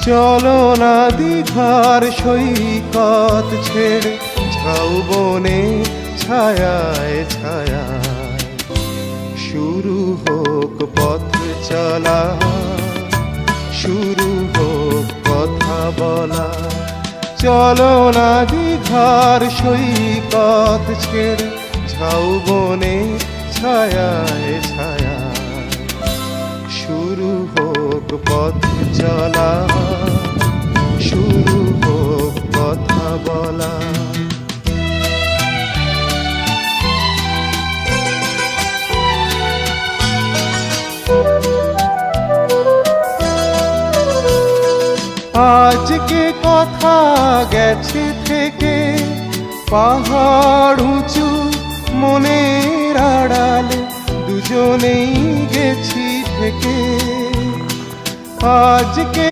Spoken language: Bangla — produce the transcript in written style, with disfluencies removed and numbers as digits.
চলো না দীঘার সৈকত ছেড়ে ঝাউবনে ছায়ায় ছায়ায় শুরু হোক পথ চলা, শুরু হোক কথা বলা। চলো না দীঘার সৈকত ছেড়ে ঝাউবনে ছায়ায় ছায়ায় শুরু হোক পথ চলা, শুরু হোক কথা বলা। আজকে কথা গেছে থেকে পাহাড় উঁচু মনের আড়ালে দুজনেই গেছি থেকে। আজকে